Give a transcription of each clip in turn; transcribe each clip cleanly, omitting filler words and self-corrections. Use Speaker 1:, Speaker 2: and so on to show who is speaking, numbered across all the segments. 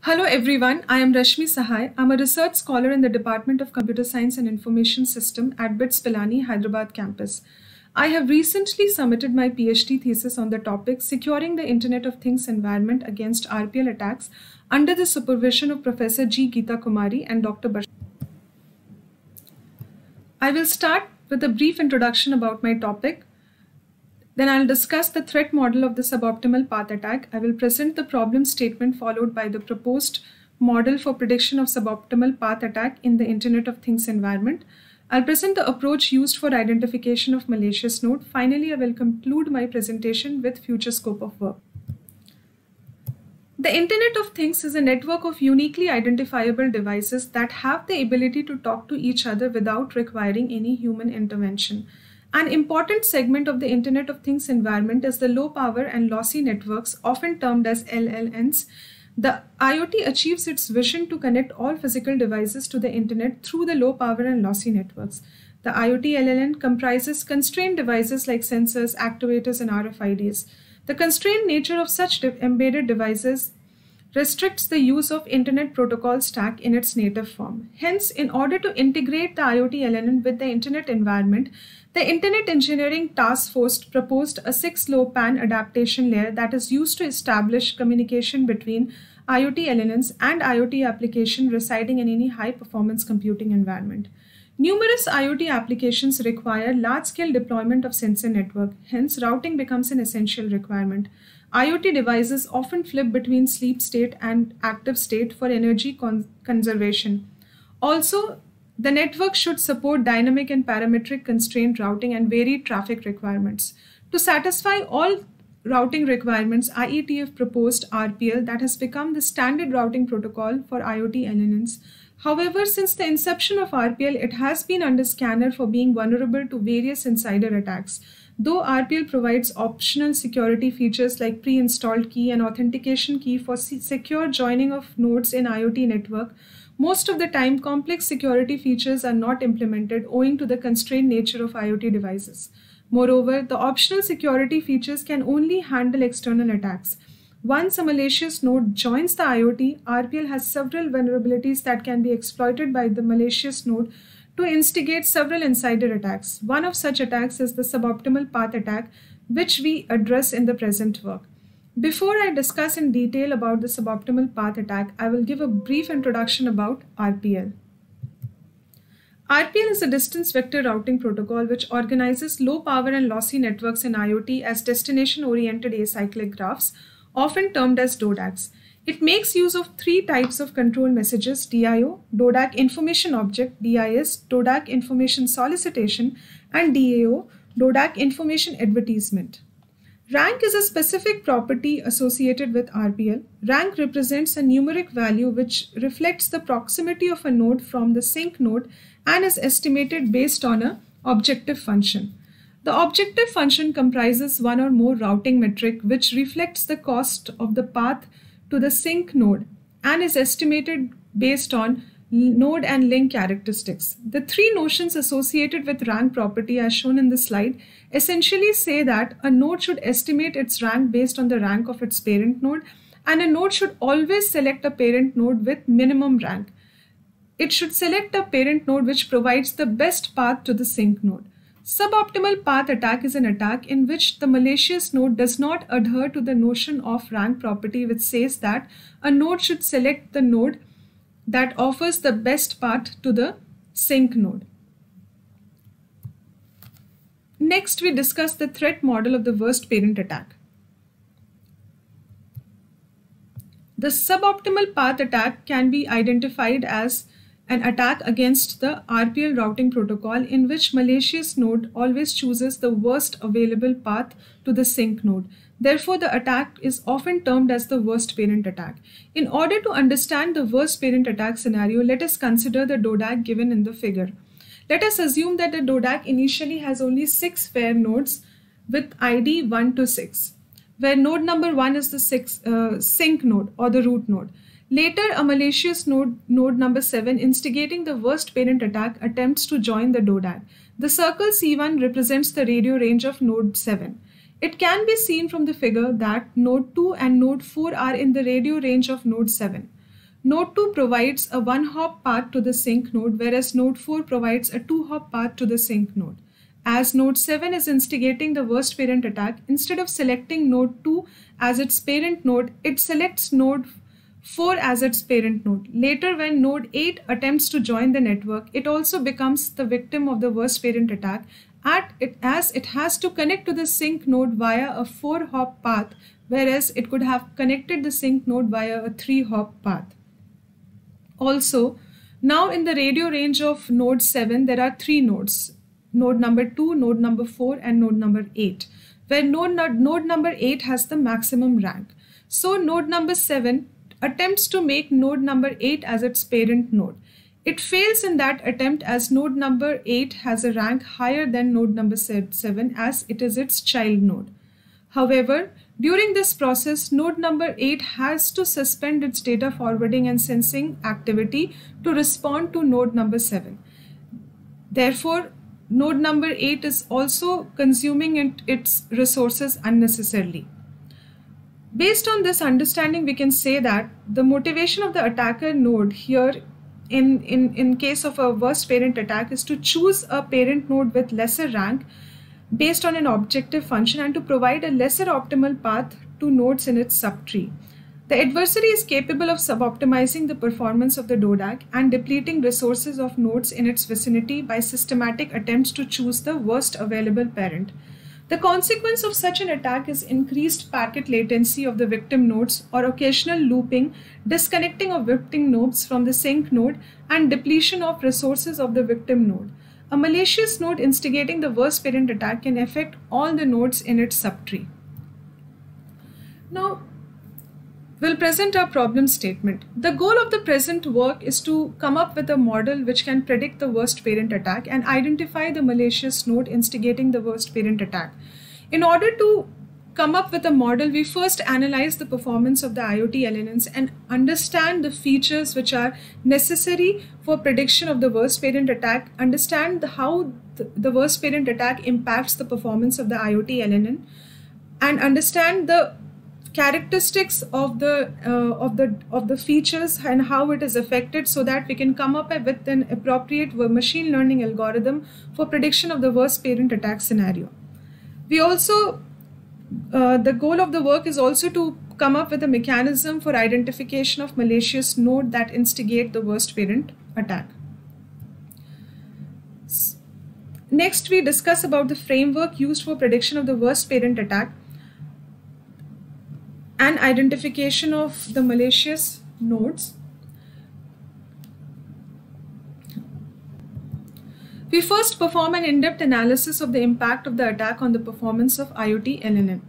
Speaker 1: Hello everyone, I am Rashmi Sahai. I'm a research scholar in the Department of Computer Science and Information System at BITS Pilani, Hyderabad campus. I have recently submitted my PhD thesis on the topic Securing the Internet of Things Environment Against RPL Attacks under the supervision of Professor G. Geeta Kumari and Dr. Bashar. I will start with a brief introduction about my topic. Then I'll discuss the threat model of the suboptimal path attack. I will present the problem statement followed by the proposed model for prediction of suboptimal path attack in the Internet of Things environment. I'll present the approach used for identification of malicious node. Finally, I will conclude my presentation with future scope of work. The Internet of Things is a network of uniquely identifiable devices that have the ability to talk to each other without requiring any human intervention. An important segment of the Internet of Things environment is the low power and lossy networks, often termed as LLNs. The IoT achieves its vision to connect all physical devices to the Internet through the low power and lossy networks. The IoT LLN comprises constrained devices like sensors, actuators, and RFIDs. The constrained nature of such embedded devices restricts the use of Internet Protocol stack in its native form. Hence, in order to integrate the IoT LLN with the Internet environment, the Internet Engineering Task Force proposed a 6-LoWPAN adaptation layer that is used to establish communication between IoT LLNs and IoT applications residing in any high-performance computing environment. Numerous IoT applications require large-scale deployment of sensor network. Hence, routing becomes an essential requirement. IoT devices often flip between sleep state and active state for energy conservation. Also, the network should support dynamic and parametric constraint routing and varied traffic requirements. To satisfy all routing requirements, IETF proposed RPL that has become the standard routing protocol for IoT LLNs. However, since the inception of RPL, it has been under scanner for being vulnerable to various insider attacks. Though RPL provides optional security features like pre-installed key and authentication key for secure joining of nodes in IoT network, most of the time complex security features are not implemented owing to the constrained nature of IoT devices. Moreover, the optional security features can only handle external attacks. Once a malicious node joins the IoT, RPL has several vulnerabilities that can be exploited by the malicious node to instigate several insider attacks. One of such attacks is the suboptimal path attack, which we address in the present work. Before I discuss in detail about the suboptimal path attack, I will give a brief introduction about RPL. RPL is a distance vector routing protocol which organizes low power and lossy networks in IoT as destination-oriented acyclic graphs, often termed as DODAGs. It makes use of three types of control messages: DIO, DODAG Information Object, DIS, DODAG Information Solicitation, and DAO, DODAG Information Advertisement. Rank is a specific property associated with RPL. Rank represents a numeric value which reflects the proximity of a node from the sink node and is estimated based on an objective function. The objective function comprises one or more routing metric which reflects the cost of the path to the sink node and is estimated based on node and link characteristics. The three notions associated with rank property as shown in the slide essentially say that a node should estimate its rank based on the rank of its parent node, and a node should always select a parent node with minimum rank. It should select a parent node which provides the best path to the sink node. Suboptimal path attack is an attack in which the malicious node does not adhere to the notion of rank property, which says that a node should select the node that offers the best path to the sink node. Next, we discuss the threat model of the worst parent attack. The suboptimal path attack can be identified as an attack against the RPL routing protocol in which malicious node always chooses the worst available path to the sink node. Therefore, the attack is often termed as the worst parent attack. In order to understand the worst parent attack scenario, let us consider the DODAG given in the figure. Let us assume that the DODAG initially has only 6 fair nodes with ID 1 to 6, where node number 1 is the sink node or the root node. Later, a malicious node number 7, instigating the worst parent attack, attempts to join the DODAG. The circle C1 represents the radio range of node 7. It can be seen from the figure that node 2 and node 4 are in the radio range of node 7. Node 2 provides a one-hop path to the sink node, whereas node 4 provides a two-hop path to the sink node. As node 7 is instigating the worst parent attack, instead of selecting node 2 as its parent node, it selects node 4 as its parent node. Later, when node 8 attempts to join the network, it also becomes the victim of the worst parent attack as it has to connect to the sink node via a 4-hop path, whereas it could have connected the sink node via a 3-hop path. Also, now in the radio range of node 7, there are 3 nodes. Node number 2, node number 4, and node number 8, where node number 8 has the maximum rank. So node number 7 attempts to make node number 8 as its parent node. It fails in that attempt as node number 8 has a rank higher than node number 7 as it is its child node. However, during this process, node number 8 has to suspend its data forwarding and sensing activity to respond to node number 7. Therefore, node number 8 is also consuming its resources unnecessarily. Based on this understanding, we can say that the motivation of the attacker node here in case of a worst parent attack is to choose a parent node with lesser rank based on an objective function and to provide a lesser optimal path to nodes in its subtree. The adversary is capable of suboptimizing the performance of the DODAG and depleting resources of nodes in its vicinity by systematic attempts to choose the worst available parent. The consequence of such an attack is increased packet latency of the victim nodes or occasional looping, disconnecting of victim nodes from the sink node, and depletion of resources of the victim node. A malicious node instigating the worst parent attack can affect all the nodes in its subtree. Now, we'll present our problem statement. The goal of the present work is to come up with a model which can predict the worst parent attack and identify the malicious node instigating the worst parent attack. In order to come up with a model, we first analyze the performance of the IoT LNNs and understand the features which are necessary for prediction of the worst parent attack, understand how the worst parent attack impacts the performance of the IoT LNN, and understand the characteristics of the features and how it is affected, so that we can come up with an appropriate machine learning algorithm for prediction of the worst parent attack scenario. We also the goal of the work is also to come up with a mechanism for identification of malicious node that instigate the worst parent attack. Next, we discuss about the framework used for prediction of the worst parent attack and identification of the malicious nodes. We first perform an in-depth analysis of the impact of the attack on the performance of IoT LNN.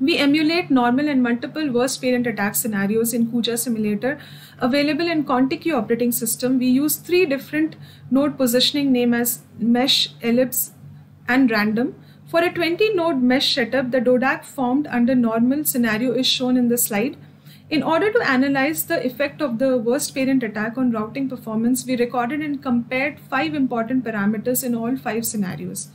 Speaker 1: We emulate normal and multiple worst parent attack scenarios in Kuja Simulator available in Contiki operating system. We use 3 different node positioning named as mesh, ellipse, and random. For a 20-node mesh setup, the DODAG formed under normal scenario is shown in the slide. In order to analyze the effect of the worst parent attack on routing performance, we recorded and compared 5 important parameters in all 5 scenarios.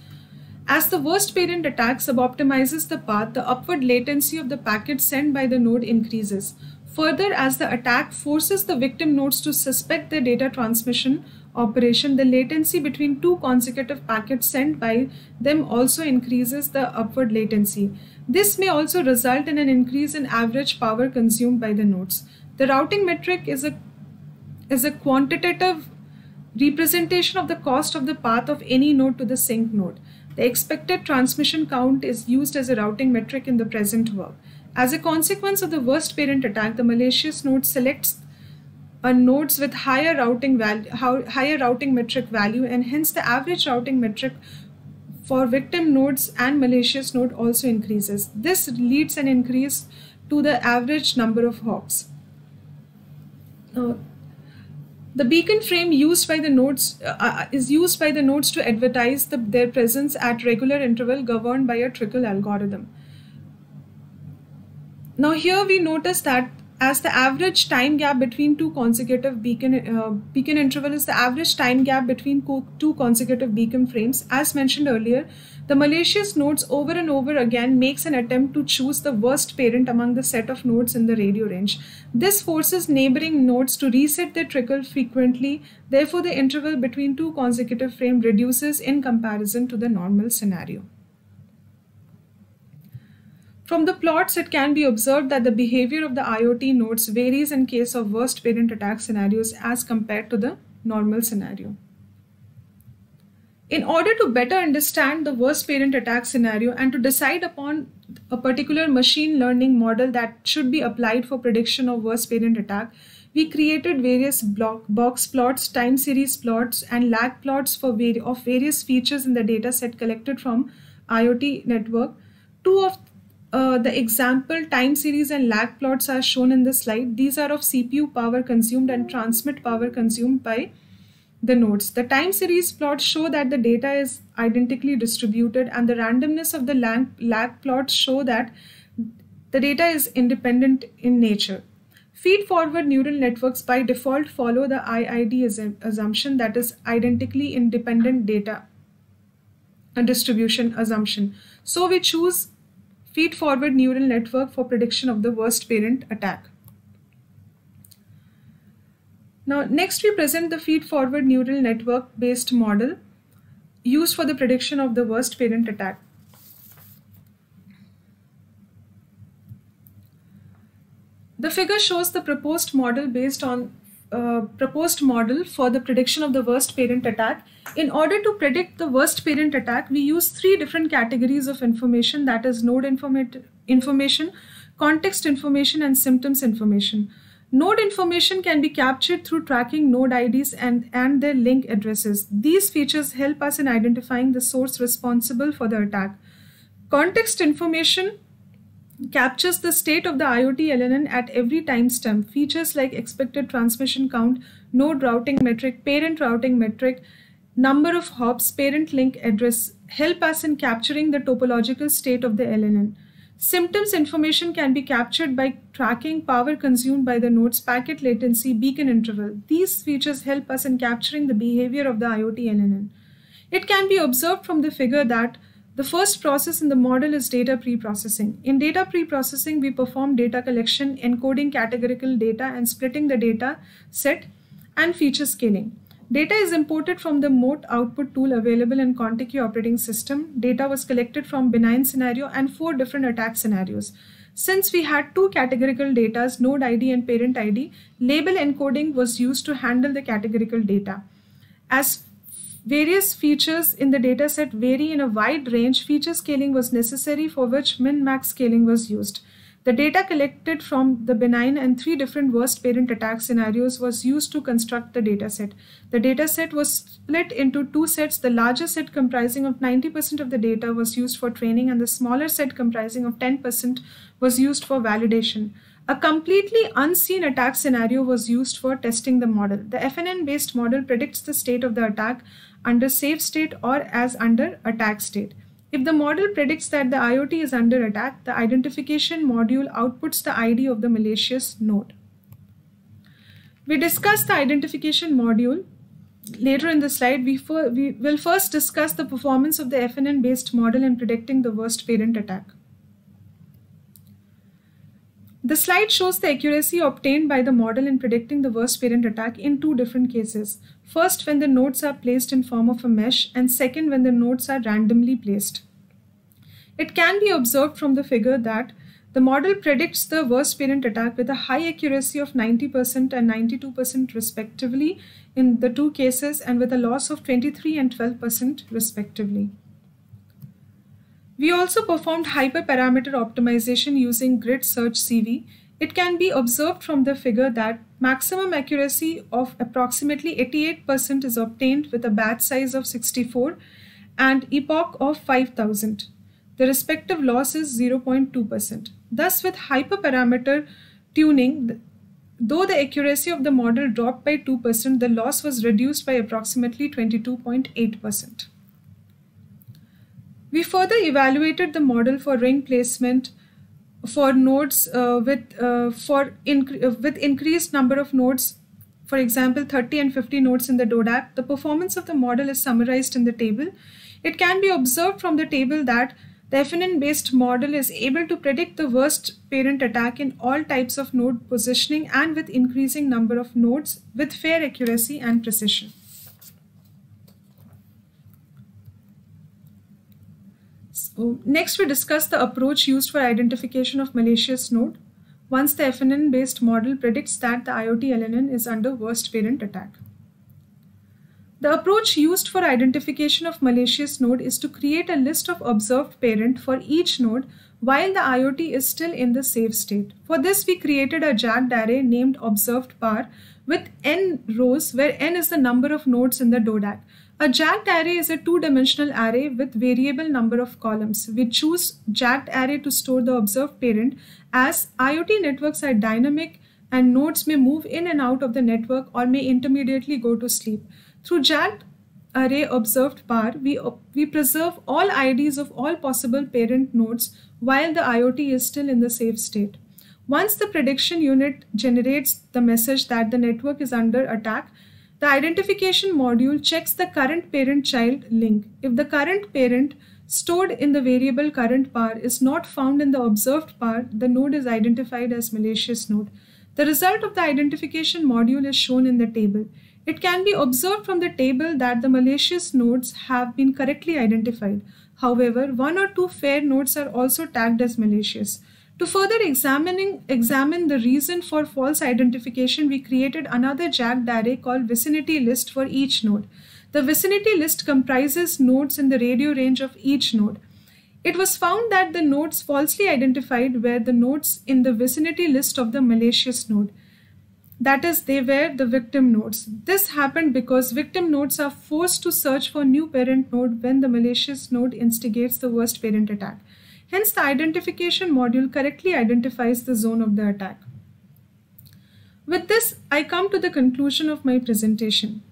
Speaker 1: As the worst parent attack suboptimizes the path, the upward latency of the packet sent by the node increases. Further, as the attack forces the victim nodes to suspect their data transmission operation, the latency between 2 consecutive packets sent by them also increases the upward latency. This may also result in an increase in average power consumed by the nodes. The routing metric is a quantitative representation of the cost of the path of any node to the sink node. The expected transmission count is used as a routing metric in the present work. As a consequence of the worst parent attack, the malicious node selects nodes with higher routing metric value, and hence the average routing metric for victim nodes and malicious node also increases. This leads an increase to the average number of hops. The beacon frame used by the nodes is used by the nodes to advertise their presence at regular interval, governed by a trickle algorithm. Now here we notice that as the average time gap between two consecutive beacon interval is the average time gap between two consecutive beacon frames. As mentioned earlier, the malicious nodes over and over again makes an attempt to choose the worst parent among the set of nodes in the radio range. This forces neighboring nodes to reset their trickle frequently. Therefore, the interval between two consecutive frames reduces in comparison to the normal scenario. From the plots, it can be observed that the behavior of the IoT nodes varies in case of worst parent attack scenarios as compared to the normal scenario. In order to better understand the worst parent attack scenario and to decide upon a particular machine learning model that should be applied for prediction of worst parent attack, we created various box plots, time series plots, and lag plots of various features in the data set collected from IoT network. Two of the example time series and lag plots are shown in the slide. These are of CPU power consumed and transmit power consumed by the nodes. The time series plots show that the data is identically distributed, and the randomness of the lag plots show that the data is independent in nature. Feed-forward neural networks by default follow the IID assumption, that is identically independent data distribution assumption. So we choose feed-forward neural network for prediction of the worst parent attack. Now, next we present the feed-forward neural network based model used for the prediction of the worst parent attack. The figure shows the proposed model for the prediction of the worst parent attack. In order to predict the worst parent attack, we use three different categories of information, that is node information, context information, and symptoms information. Node information can be captured through tracking node IDs and their link addresses. These features help us in identifying the source responsible for the attack. Context information captures the state of the IoT LNN at every timestamp. Features like expected transmission count, node routing metric, parent routing metric, number of hops, parent link address help us in capturing the topological state of the LNN. Symptoms information can be captured by tracking power consumed by the nodes, packet latency, beacon interval. These features help us in capturing the behavior of the IoT LNN. It can be observed from the figure that the first process in the model is data pre-processing. In data pre-processing, we perform data collection, encoding categorical data, and splitting the data set and feature scaling. Data is imported from the Mote output tool available in Contiki operating system. Data was collected from benign scenario and 4 different attack scenarios. Since we had 2 categorical data, node ID and parent ID, label encoding was used to handle the categorical data. As various features in the dataset vary in a wide range, feature scaling was necessary, for which min-max scaling was used. The data collected from the benign and 3 different worst parent attack scenarios was used to construct the dataset. The dataset was split into 2 sets. The larger set comprising of 90% of the data was used for training, and the smaller set comprising of 10% was used for validation. A completely unseen attack scenario was used for testing the model. The FNN-based model predicts the state of the attack under safe state or as under attack state. If the model predicts that the IoT is under attack, the identification module outputs the ID of the malicious node. We discuss the identification module later in the slide. We will first discuss the performance of the FNN-based model in predicting the worst parent attack. The slide shows the accuracy obtained by the model in predicting the worst parent attack in 2 different cases. First, when the nodes are placed in form of a mesh, and second, when the nodes are randomly placed. It can be observed from the figure that the model predicts the worst parent attack with a high accuracy of 90% and 92% respectively in the 2 cases, and with a loss of 23 and 12% respectively. We also performed hyperparameter optimization using grid search CV. It can be observed from the figure that maximum accuracy of approximately 88% is obtained with a batch size of 64 and epoch of 5000. The respective loss is 0.2%. Thus, with hyperparameter tuning, though the accuracy of the model dropped by 2%, the loss was reduced by approximately 22.8%. We further evaluated the model for ring placement for nodes with increased number of nodes, for example 30 and 50 nodes in the DODAC. The performance of the model is summarized in the table. It can be observed from the table that the FNN based model is able to predict the worst parent attack in all types of node positioning and with increasing number of nodes with fair accuracy and precision. So next we discuss the approach used for identification of malicious node once the FNN based model predicts that the IoT LNN is under worst parent attack. The approach used for identification of malicious node is to create a list of observed parent for each node while the IoT is still in the safe state. For this, we created a jagged array named observed par with n rows, where n is the number of nodes in the DODAC. A jagged array is a two-dimensional array with variable number of columns. We choose jagged array to store the observed parent, as IoT networks are dynamic and nodes may move in and out of the network or may intermediately go to sleep. Through jagged array observed par, we preserve all IDs of all possible parent nodes while the IoT is still in the safe state. Once the prediction unit generates the message that the network is under attack, the identification module checks the current parent-child link. If the current parent stored in the variable current par is not found in the observed par, the node is identified as malicious node. The result of the identification module is shown in the table. It can be observed from the table that the malicious nodes have been correctly identified. However, one or two fair nodes are also tagged as malicious. To further examine the reason for false identification, we created another jagged array called vicinity list for each node. The vicinity list comprises nodes in the radio range of each node. It was found that the nodes falsely identified were the nodes in the vicinity list of the malicious node. That is, they were the victim nodes. This happened because victim nodes are forced to search for new parent node when the malicious node instigates the worst parent attack. Hence, the identification module correctly identifies the zone of the attack. With this, I come to the conclusion of my presentation.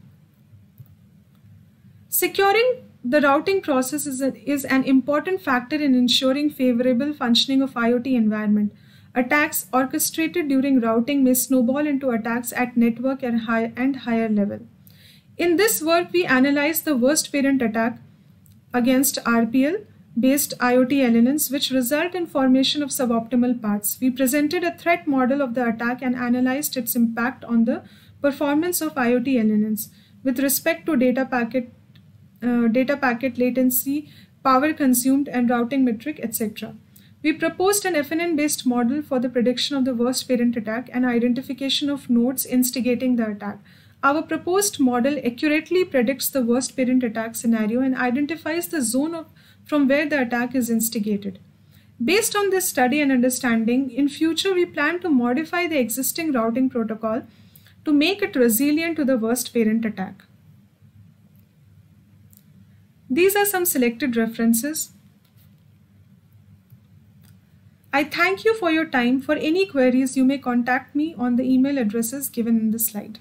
Speaker 1: Securing the routing process is an important factor in ensuring favorable functioning of IoT environment. Attacks orchestrated during routing may snowball into attacks at network and higher level. In this work, we analyzed the worst parent attack against RPL-based IoT LNNs, which result in formation of suboptimal paths. We presented a threat model of the attack and analyzed its impact on the performance of IoT LNNs with respect to data packet latency, power consumed, and routing metric, etc. We proposed an FNN-based model for the prediction of the worst parent attack and identification of nodes instigating the attack. Our proposed model accurately predicts the worst parent attack scenario and identifies the zone from where the attack is instigated. Based on this study and understanding, in future we plan to modify the existing routing protocol to make it resilient to the worst parent attack. These are some selected references. I thank you for your time. For any queries, you may contact me on the email addresses given in the slide.